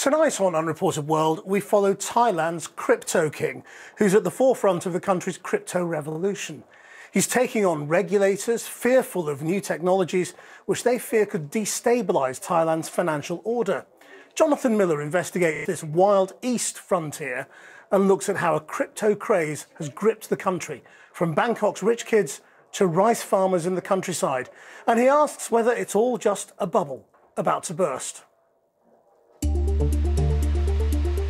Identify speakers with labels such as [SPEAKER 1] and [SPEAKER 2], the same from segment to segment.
[SPEAKER 1] Tonight on Unreported World, we follow Thailand's crypto king, who's at the forefront of the country's crypto revolution. He's taking on regulators fearful of new technologies which they fear could destabilise Thailand's financial order. Jonathan Miller investigates this wild east frontier and looks at how a crypto craze has gripped the country, from Bangkok's rich kids to rice farmers in the countryside. And he asks whether it's all just a bubble about to burst.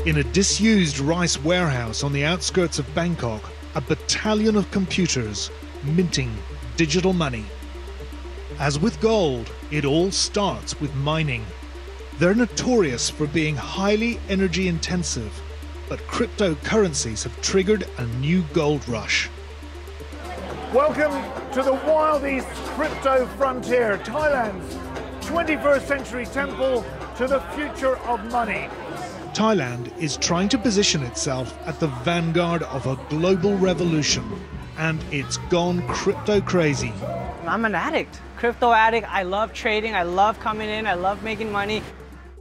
[SPEAKER 2] In a disused rice warehouse on the outskirts of Bangkok, a battalion of computers minting digital money. As with gold, it all starts with mining. They're notorious for being highly energy intensive, but cryptocurrencies have triggered a new gold rush.
[SPEAKER 3] Welcome to the Wild East crypto frontier, Thailand's 21st century temple to the future of money.
[SPEAKER 2] Thailand is trying to position itself at the vanguard of a global revolution, and it's gone crypto crazy.
[SPEAKER 4] I'm an addict, crypto addict. I love trading, I love coming in, I love making money.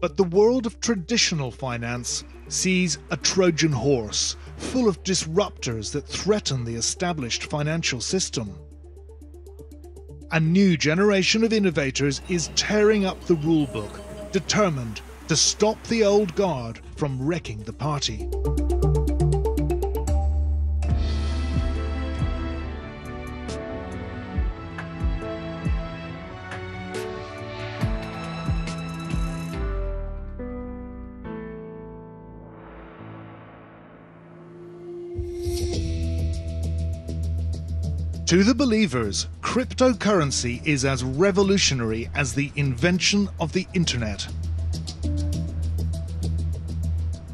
[SPEAKER 2] But the world of traditional finance sees a Trojan horse full of disruptors that threaten the established financial system. A new generation of innovators is tearing up the rulebook, determined to stop the old guard from wrecking the party. To the believers, cryptocurrency is as revolutionary as the invention of the internet.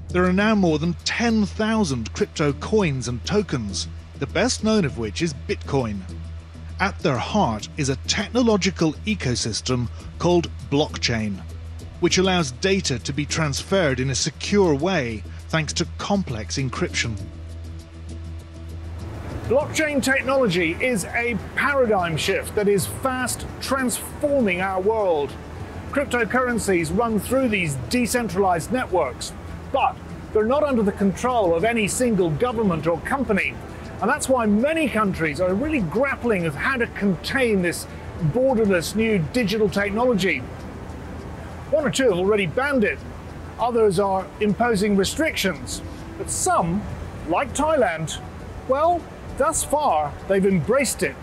[SPEAKER 2] There are now more than 10,000 crypto coins and tokens, the best known of which is Bitcoin. At their heart is a technological ecosystem called blockchain, which allows data to be transferred in a secure way thanks to complex encryption.
[SPEAKER 3] Blockchain technology is a paradigm shift that is fast transforming our world. Cryptocurrencies run through these decentralized networks, but they're not under the control of any single government or company. And that's why many countries are really grappling with how to contain this borderless new digital technology. One or two have already banned it. Others are imposing restrictions. But some, like Thailand, well, thus far, they've embraced it.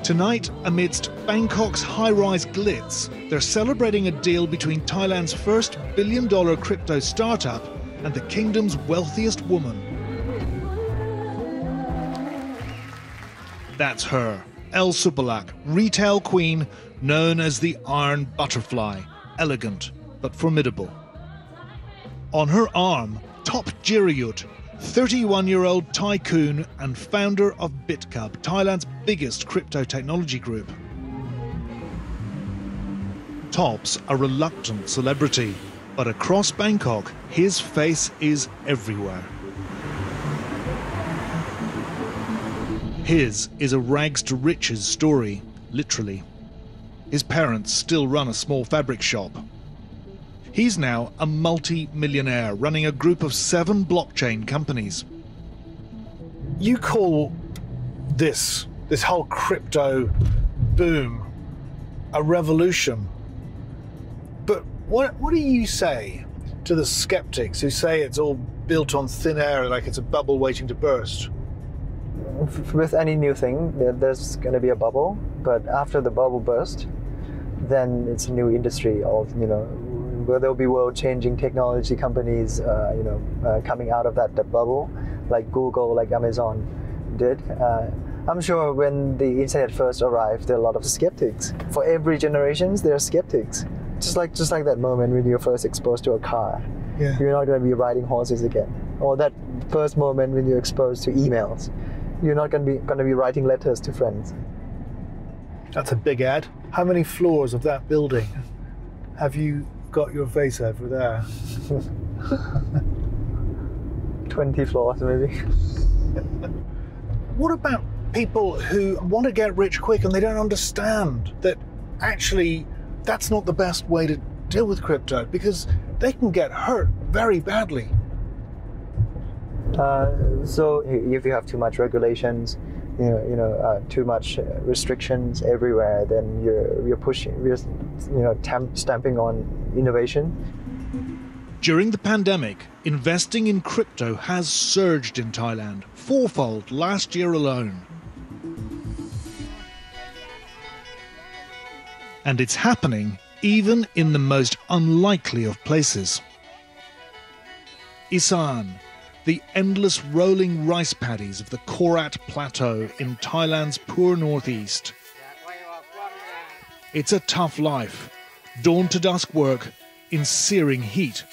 [SPEAKER 2] Tonight, amidst Bangkok's high-rise glitz, they're celebrating a deal between Thailand's first billion-dollar crypto startup and the kingdom's wealthiest woman. That's her, El Supalak, retail queen, known as the Iron Butterfly, elegant but formidable. On her arm, Top Jirayut, 31-year-old tycoon and founder of BitCub, Thailand's biggest crypto technology group. Top's a reluctant celebrity, but across Bangkok, his face is everywhere. His is a rags-to-riches story, literally. His parents still run a small fabric shop. He's now a multi-millionaire running a group of 7 blockchain companies.
[SPEAKER 3] You call this whole crypto boom a revolution. But what do you say to the skeptics who say it's all built on thin air, like it's a bubble waiting to burst?
[SPEAKER 5] With any new thing, there's going to be a bubble, but after the bubble burst, then it's a new industry of, where there'll be world-changing technology companies, coming out of that bubble, like Google, like Amazon did. I'm sure when the internet first arrived, there are a lot of skeptics. For every generation, there are skeptics. Just like that moment when you're first exposed to a car. Yeah. You're not going to be riding horses again. Or that first moment when you're exposed to emails. You're not going to be writing letters to friends.
[SPEAKER 3] That's a big ad. How many floors of that building have you got your face over there?
[SPEAKER 5] 20 floors maybe.
[SPEAKER 3] What about people who want to get rich quick and they don't understand that actually that's not the best way to deal with crypto because they can get hurt very badly.
[SPEAKER 5] So if you have too much regulations, too much restrictions everywhere, then you're pushing, stamping on innovation.
[SPEAKER 2] During the pandemic, investing in crypto has surged in Thailand, fourfold last year alone. And it's happening even in the most unlikely of places. Isan, the endless rolling rice paddies of the Korat Plateau in Thailand's poor northeast. It's a tough life, dawn to dusk work in searing heat.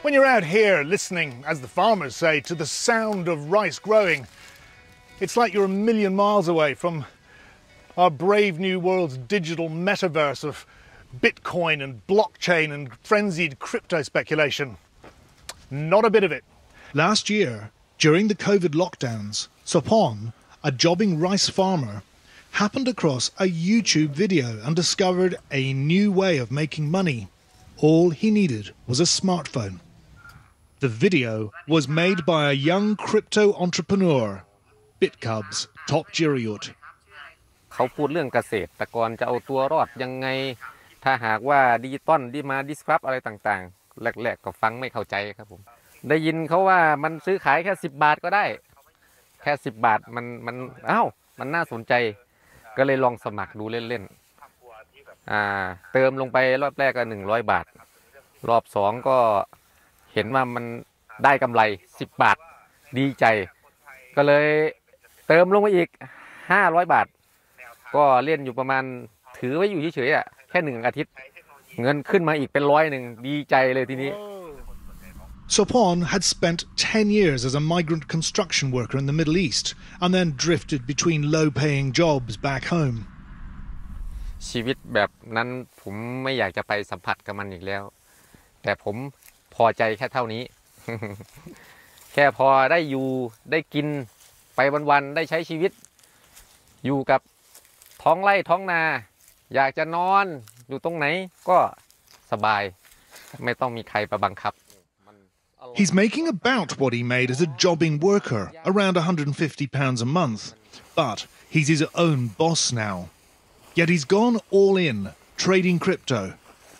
[SPEAKER 3] When you're out here listening, as the farmers say, to the sound of rice growing, it's like you're a million miles away from our brave new world's digital metaverse of Bitcoin and blockchain and frenzied crypto speculation. Not a bit of it.
[SPEAKER 2] Last year, during the COVID lockdowns, Sopon, a jobbing rice farmer, happened across a YouTube video and discovered a new way of making money. All he needed was a smartphone. The video was made by a young crypto entrepreneur, BitCub's Top Jiriyut.
[SPEAKER 6] เขาพูดเรื่องเกษตรกรจะเอาตัวรอดยังไงถ้าหากว่าดิจิตอลที่มาดิสครับอะไรต่างๆแรกๆก็ฟังไม่เข้าใจครับผมได้ยินเขาว่ามันซื้อขายแค่10 บาทก็ได้แค่10 บาทมันน่าสนใจก็เลยลองสมัครดูเล่นๆเติมลงไปรอบแรกก็100 บาทรอบ2ก็เห็นว่ามันได้กำไร10 บาทดีใจก็เลยเติมลงไปอีก500 บาทก็เล่นอยู่ประมาณถือไว้อยู่เฉยๆแค่1 อาทิตย์เงินขึ้นมาอีกเป็น100ดีใจเลยทีนี้
[SPEAKER 2] Sopon had spent 10 years as a migrant construction worker in the Middle East and then drifted between low-paying jobs back home.
[SPEAKER 6] ชีวิตแบบนั้นผมไม่อยากจะไปสัมผัสกับมันอีกแล้วแต่ผมพอใจแค่เท่านี้ แค่พอได้อยู่ได้กินไปวันๆได้ใช้ชีวิตอยู่กับท้องไร่ท้องนาอยากจะนอนอยู่ตรงไหนก็สบายไม่ต้องมีใครมาบังคับ
[SPEAKER 2] He's making about what he made as a jobbing worker, around £150 a month. But he's his own boss now. Yet he's gone all in, trading crypto,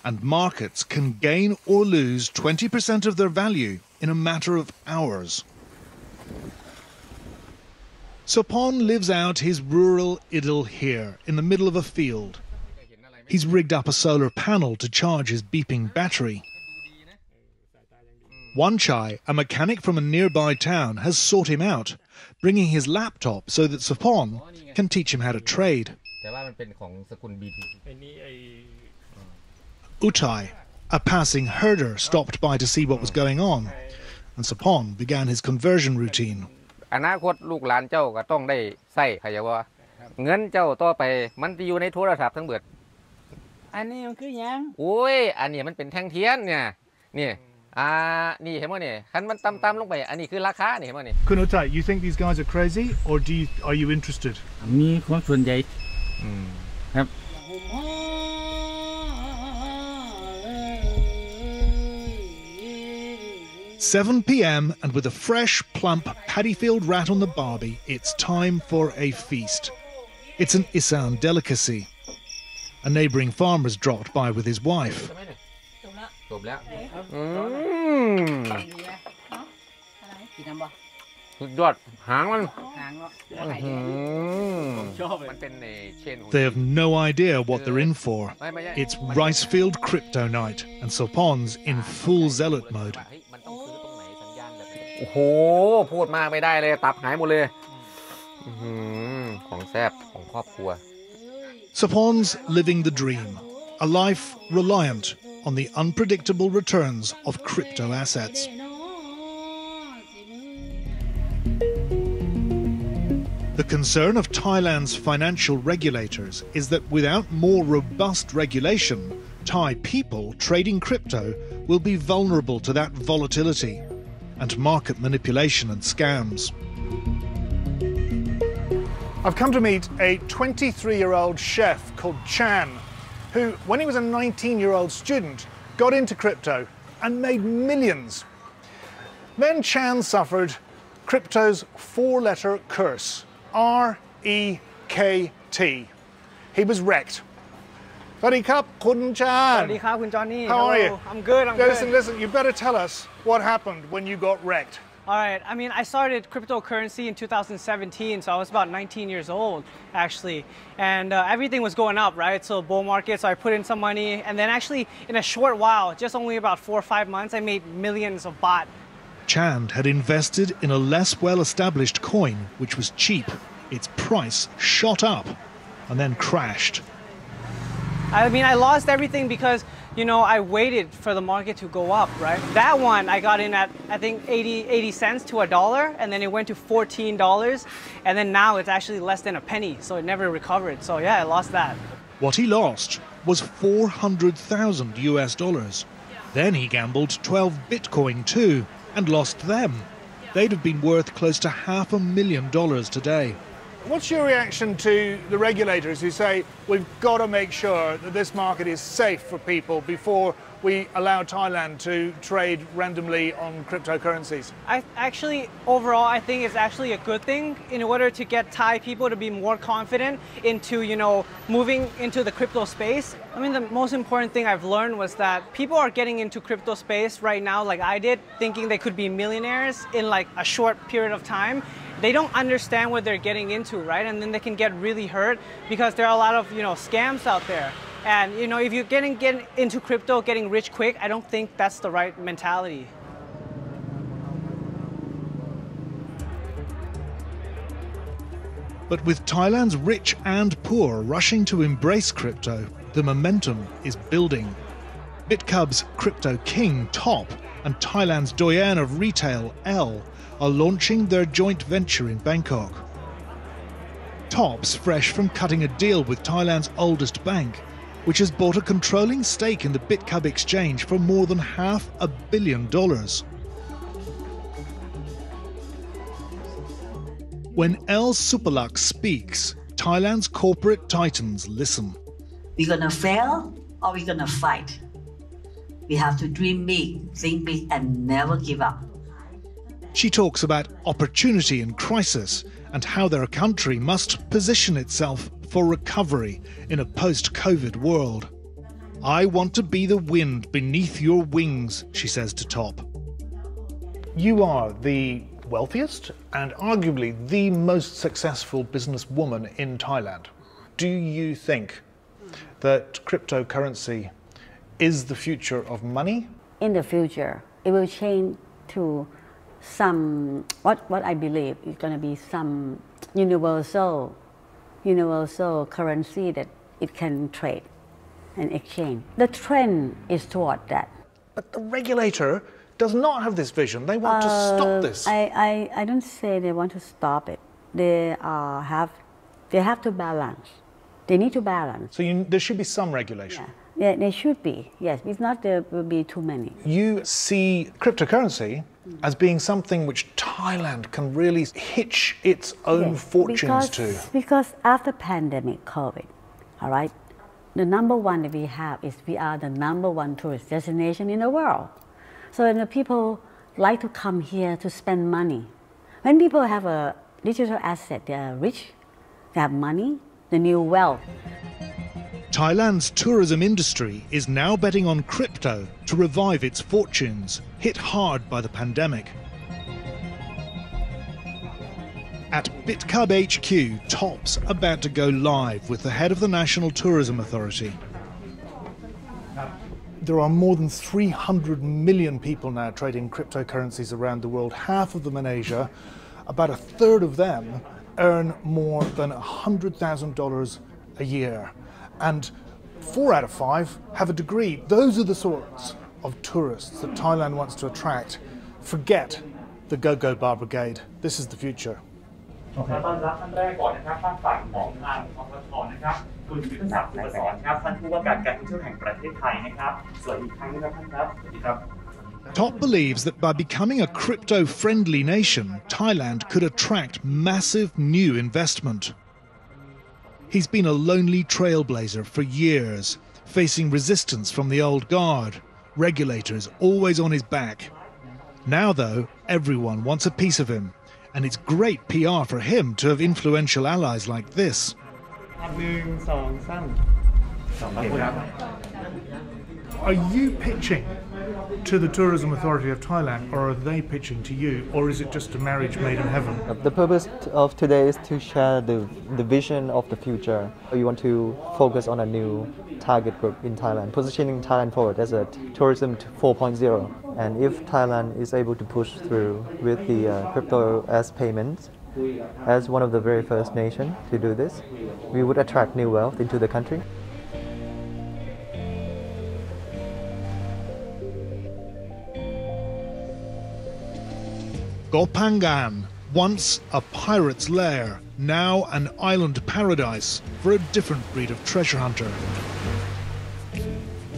[SPEAKER 2] and markets can gain or lose 20% of their value in a matter of hours. Sopon lives out his rural idyll here, in the middle of a field. He's rigged up a solar panel to charge his beeping battery. One Chai, a mechanic from a nearby town, has sought him out, bringing his laptop so that Sopon can teach him how to trade. Utai, a passing herder, stopped by to see what was going on, and Sopon began his conversion routine.
[SPEAKER 6] อนาคตลูกหลานเจ้าก็ต้องได้ใช้เขาว่าเงินเจ้าต่อไปมันจะอยู่ในโทรศัพท์ทั้งเบิดอันนี้มันคือยังโอ้ยอันนี้มันเป็นแท่งเทียนเนี่ยนี่นี่เห็นมั้ยเนี่ยคันมันต่ำๆลงไปอันนี้คือราคานี่เห็นมั้ยนี่
[SPEAKER 3] คุณUtai, you think these guys are crazy or are you interested?
[SPEAKER 7] มีคนสนใจครับ
[SPEAKER 2] 7 p.m. and with a fresh, plump Paddyfield rat on the barbie, it's time for a feast. It's an Isan delicacy. A neighbouring farmer's dropped by with his wife. They have no idea what they're in for. It's Ricefield Crypto Night, and Sopon's in full zealot mode.
[SPEAKER 6] โอ้โหพูดมากไม่ได้เลยตับหายหมดเลยของแซ่บของครอบครัว
[SPEAKER 2] Sopon's living the dream, a life reliant on the unpredictable returns of crypto assets. The concern of Thailand's financial regulators is that without more robust regulation, Thai people trading crypto will be vulnerable to that volatility and market manipulation and scams.
[SPEAKER 3] I've come to meet a 23-year-old chef called Chan, who, when he was a 19-year-old student, got into crypto and made millions. Then Chan suffered crypto's four-letter curse, R-E-K-T. He was wrecked. Sawasdee krap, Kun Chan.
[SPEAKER 4] Sawasdee krap, Kun Johnny.
[SPEAKER 3] How are
[SPEAKER 4] Hello.
[SPEAKER 3] you?
[SPEAKER 4] I'm good, I'm good.
[SPEAKER 3] Listen, you better tell us what happened when you got wrecked.
[SPEAKER 4] All right, I mean, I started cryptocurrency in 2017, so I was about 19 years old, actually. And everything was going up, right? So bull market, so I put in some money. And then actually, in a short while, just only about 4 or 5 months, I made millions of baht.
[SPEAKER 2] Chand had invested in a less well-established coin, which was cheap. Its price shot up and then crashed.
[SPEAKER 4] I mean, I lost everything because, you know, I waited for the market to go up, right? That one I got in at, I think, 80 cents to $1, and then it went to $14, and then now it's actually less than a penny, so it never recovered. So yeah, I lost that.
[SPEAKER 2] What he lost was 400,000 US dollars. Then he gambled 12 Bitcoin too, and lost them. They'd have been worth close to $500,000 today.
[SPEAKER 3] What's your reaction to the regulators who say we've got to make sure that this market is safe for people before we allow Thailand to trade randomly on cryptocurrencies?
[SPEAKER 4] Overall, I think it's actually a good thing in order to get Thai people to be more confident into, you know, moving into the crypto space. I mean, the most important thing I've learned was that people are getting into crypto space right now, like I did, thinking they could be millionaires in like a short period of time. They don't understand what they're getting into, right? And then they can get really hurt because there are a lot of, you know, scams out there. And, you know, if you're getting into crypto, getting rich quick, I don't think that's the right mentality.
[SPEAKER 2] But with Thailand's rich and poor rushing to embrace crypto, the momentum is building. BitCub's crypto king, Top, and Thailand's doyen of retail, L, are launching their joint venture in Bangkok. Top's fresh from cutting a deal with Thailand's oldest bank, which has bought a controlling stake in the BitCub exchange for more than $500 million. When L Supalak speaks, Thailand's corporate titans listen.
[SPEAKER 8] We're gonna fail or we're gonna fight. We have to dream big, think big, and never give up.
[SPEAKER 2] She talks about opportunity and crisis and how their country must position itself for recovery in a post-COVID world. I want to be the wind beneath your wings, she says to Top.
[SPEAKER 3] You are the wealthiest and arguably the most successful businesswoman in Thailand. Do you think that cryptocurrency is the future of money?
[SPEAKER 9] In the future, it will change to some, what I believe is going to be some universal currency that it can trade and exchange. The trend is toward that.
[SPEAKER 3] But the regulator does not have this vision. They want to stop this.
[SPEAKER 9] I don't say they want to stop it. They have to balance. They need to balance.
[SPEAKER 3] So there should be some regulation.
[SPEAKER 9] Yeah, there should be, yes. If not, there will be too many.
[SPEAKER 3] You see cryptocurrency as being something which Thailand can really hitch its own fortunes to.
[SPEAKER 9] Because after pandemic, COVID, all right, the number one that we have is we are the number one tourist destination in the world. So when the people like to come here to spend money, when people have a digital asset, they are rich, they have money, the new wealth.
[SPEAKER 2] Thailand's tourism industry is now betting on crypto to revive its fortunes, hit hard by the pandemic. At BitCub HQ, Top's about to go live with the head of the National Tourism Authority.
[SPEAKER 3] There are more than 300 million people now trading cryptocurrencies around the world, half of them in Asia. About a third of them earn more than $100,000 a year. And 4 out of 5 have a degree. Those are the sorts of tourists that Thailand wants to attract. Forget the Go-Go Bar Brigade. This is the future.
[SPEAKER 2] Top believes that by becoming a crypto-friendly nation, Thailand could attract massive new investment. He's been a lonely trailblazer for years, facing resistance from the old guard, regulators always on his back. Now, though, everyone wants a piece of him, and it's great PR for him to have influential allies like this.
[SPEAKER 3] Are you pitching to the Tourism Authority of Thailand, or are they pitching to you, or is it just a marriage made in heaven?
[SPEAKER 5] The purpose of today is to share the vision of the future. We want to focus on a new target group in Thailand, positioning Thailand forward as a tourism 4.0. And if Thailand is able to push through with the crypto as payments, as one of the very first nations to do this, we would attract new wealth into the country.
[SPEAKER 2] Koh Phangan, once a pirate's lair, now an island paradise for a different breed of treasure hunter.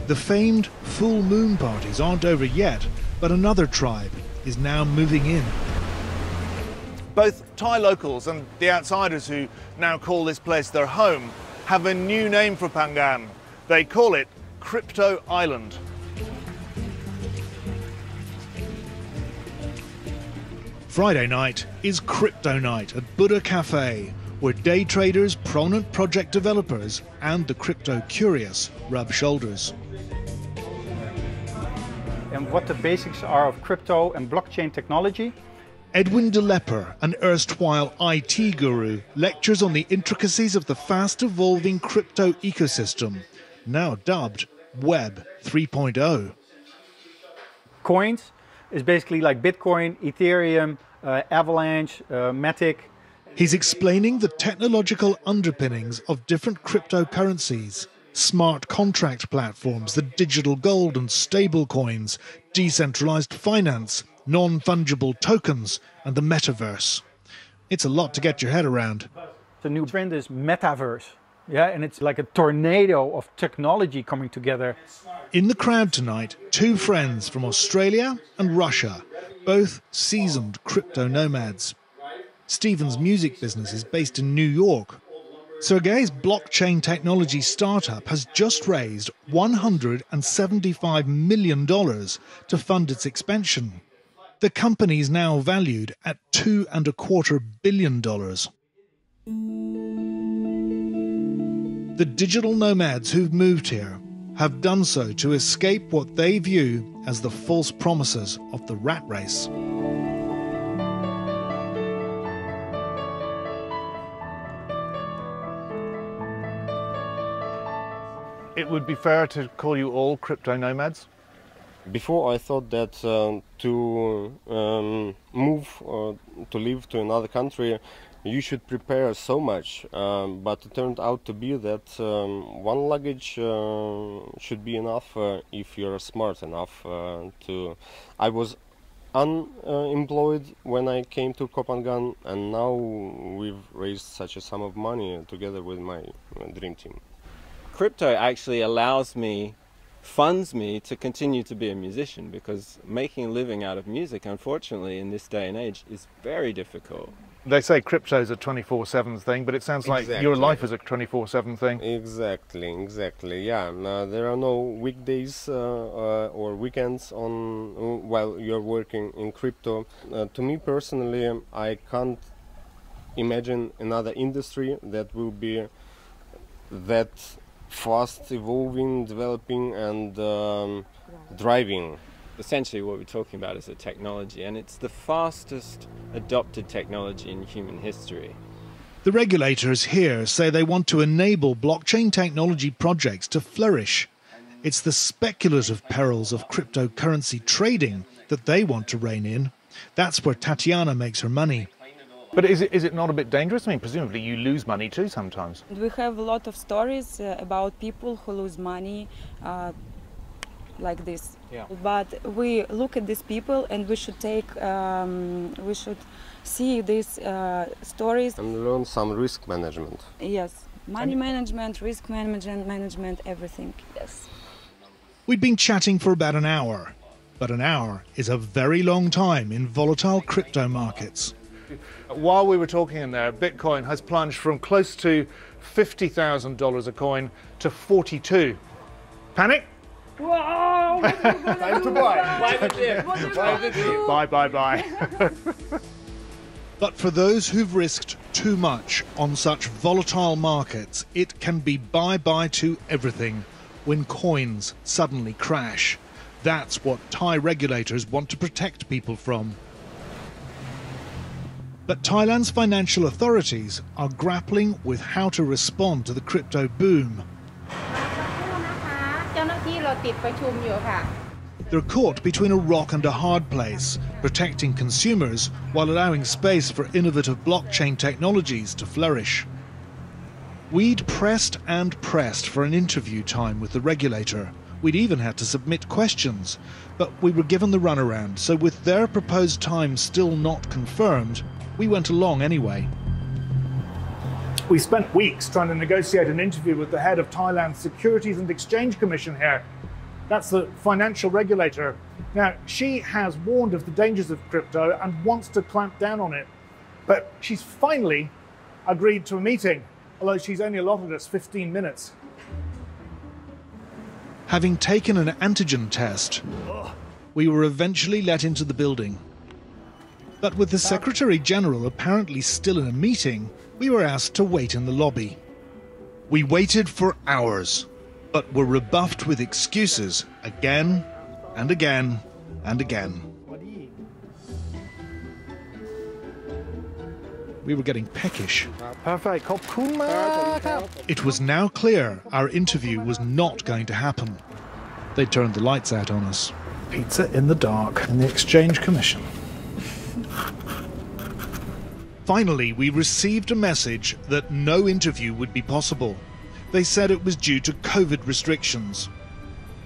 [SPEAKER 2] The famed full moon parties aren't over yet, but another tribe is now moving in.
[SPEAKER 3] Both Thai locals and the outsiders who now call this place their home have a new name for Phangan. They call it Crypto Island.
[SPEAKER 2] Friday night is Crypto Night at Buddha Cafe, where day traders, prominent project developers and the crypto curious rub shoulders.
[SPEAKER 10] And what the basics are of crypto and blockchain technology.
[SPEAKER 2] Edwin de Lepper, an erstwhile IT guru, lectures on the intricacies of the fast-evolving crypto ecosystem, now dubbed Web 3.0.
[SPEAKER 10] Coins is basically like Bitcoin, Ethereum, Avalanche, Matic.
[SPEAKER 2] He's explaining the technological underpinnings of different cryptocurrencies, smart contract platforms, the digital gold and stable coins, decentralized finance, non-fungible tokens, and the metaverse. It's a lot to get your head around.
[SPEAKER 10] The new trend is metaverse. Yeah, and it's like a tornado of technology coming together.
[SPEAKER 2] In the crowd tonight, two friends from Australia and Russia, both seasoned crypto nomads. Stephen's music business is based in New York. Sergey's blockchain technology startup has just raised $175 million to fund its expansion. The company is now valued at $2.25 billion. The digital nomads who've moved here have done so to escape what they view as the false promises of the rat race.
[SPEAKER 3] It would be fair to call you all crypto nomads?
[SPEAKER 11] Before I thought that to move or to live to another country, you should prepare so much, but it turned out to be that one luggage should be enough if you're smart enough to. I was unemployed when I came to Koh Phangan, and now we've raised such a sum of money together with my dream team.
[SPEAKER 12] Crypto actually funds me to continue to be a musician, because making a living out of music, unfortunately, in this day and age is very difficult.
[SPEAKER 3] They say crypto is a 24/7 thing, but it sounds like your life is a 24/7 thing.
[SPEAKER 11] Exactly. Yeah, there are no weekdays or weekends on while you're working in crypto. To me personally, I can't imagine another industry that will be that fast evolving, developing, and driving.
[SPEAKER 12] Essentially what we're talking about is a technology, and it's the fastest adopted technology in human history.
[SPEAKER 2] The regulators here say they want to enable blockchain technology projects to flourish. It's the speculative perils of cryptocurrency trading that they want to rein in. That's where Tatiana makes her money.
[SPEAKER 3] But is it not a bit dangerous? I mean, presumably you lose money too sometimes.
[SPEAKER 13] We have a lot of stories about people who lose money like this.
[SPEAKER 3] Yeah.
[SPEAKER 13] But we look at these people and we should see these stories.
[SPEAKER 11] And learn some risk management.
[SPEAKER 13] Yes, money management, risk management, everything, yes.
[SPEAKER 2] We'd been chatting for about an hour, but an hour is a very long time in volatile crypto markets.
[SPEAKER 3] While we were talking in there, Bitcoin has plunged from close to $50,000 a coin to 42. Panic?
[SPEAKER 14] Whoa!
[SPEAKER 3] Time to buy. Bye.
[SPEAKER 2] But for those who've risked too much on such volatile markets, it can be bye-bye to everything when coins suddenly crash. That's what Thai regulators want to protect people from. But Thailand's financial authorities are grappling with how to respond to the crypto boom. They're caught between a rock and a hard place, protecting consumers while allowing space for innovative blockchain technologies to flourish. We'd pressed and pressed for an interview time with the regulator. We'd even had to submit questions, but we were given the runaround, so with their proposed time still not confirmed, we went along anyway.
[SPEAKER 3] We spent weeks trying to negotiate an interview with the head of Thailand's Securities and Exchange Commission here. That's the financial regulator. Now, she has warned of the dangers of crypto and wants to clamp down on it. But she's finally agreed to a meeting, although she's only allotted us 15 minutes.
[SPEAKER 2] Having taken an antigen test, we were eventually let into the building. But with the Secretary General apparently still in a meeting, we were asked to wait in the lobby. We waited for hours, but were rebuffed with excuses again and again and again. We were getting peckish.
[SPEAKER 3] Perfect.
[SPEAKER 2] It was now clear our interview was not going to happen. They turned the lights out on us.
[SPEAKER 3] Pizza in the dark in the Exchange Commission.
[SPEAKER 2] Finally, we received a message that no interview would be possible. They said it was due to COVID restrictions.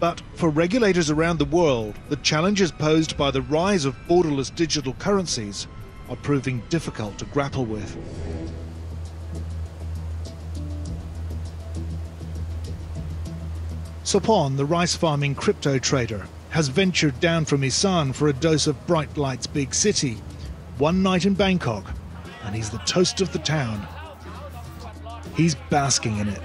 [SPEAKER 2] But for regulators around the world, the challenges posed by the rise of borderless digital currencies are proving difficult to grapple with. Sopon, the rice-farming crypto trader, has ventured down from Isan for a dose of Bright Light's big city. One night in Bangkok, and he's the toast of the town. He's basking in it.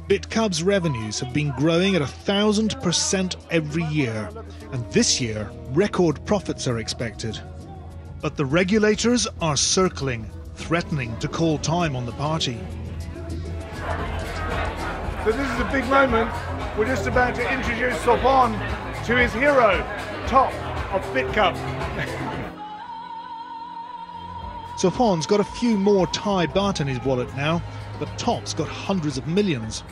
[SPEAKER 2] BitCub's revenues have been growing at 1,000% every year, and this year, record profits are expected. But the regulators are circling, threatening to call time on the party.
[SPEAKER 3] So this is a big moment. We're just about to introduce Sopon to his hero, Top of BitCub.
[SPEAKER 2] Sopon's got a few more Thai baht in his wallet now, but Top's got hundreds of millions.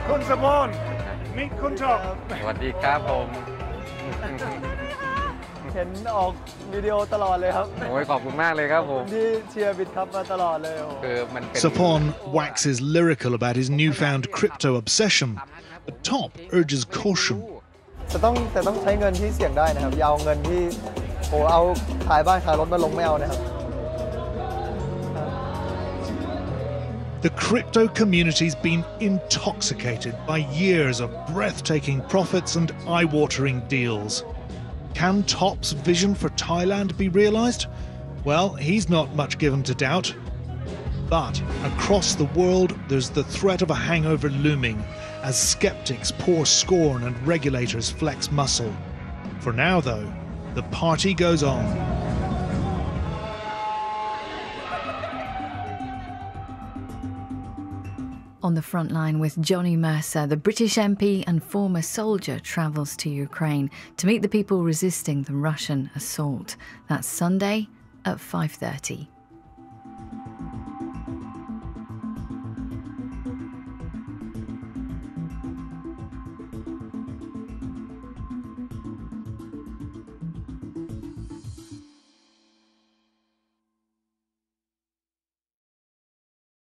[SPEAKER 3] Kun Sopon, meet Kun Top.
[SPEAKER 6] สวัสดีครับผม
[SPEAKER 5] เห็นออกวิดีโอตลอดเลยครับ
[SPEAKER 6] โอ้ยขอบคุณมากเลยครับผม
[SPEAKER 5] ที่เชียร์บิตคัพมาตลอดเลย
[SPEAKER 6] คือมันเป็น
[SPEAKER 2] Sopon waxes lyrical about his newfound crypto obsession, but Top urges caution.
[SPEAKER 5] แต่ต้องใช้เงินที่เสี่ยงได้นะครับอย่าเอาเงินที่เอาขายบ้านขายรถมาลงไม่เอานะครับ
[SPEAKER 2] The crypto community's been intoxicated by years of breathtaking profits and eye-watering deals. Can Top's vision for Thailand be realised? Well, he's not much given to doubt. But across the world, there's the threat of a hangover looming as skeptics pour scorn and regulators flex muscle. For now, though, the party goes on.
[SPEAKER 15] On the front line with Johnny Mercer, the British MP and former soldier travels to Ukraine to meet the people resisting the Russian assault. That's Sunday at 5:30.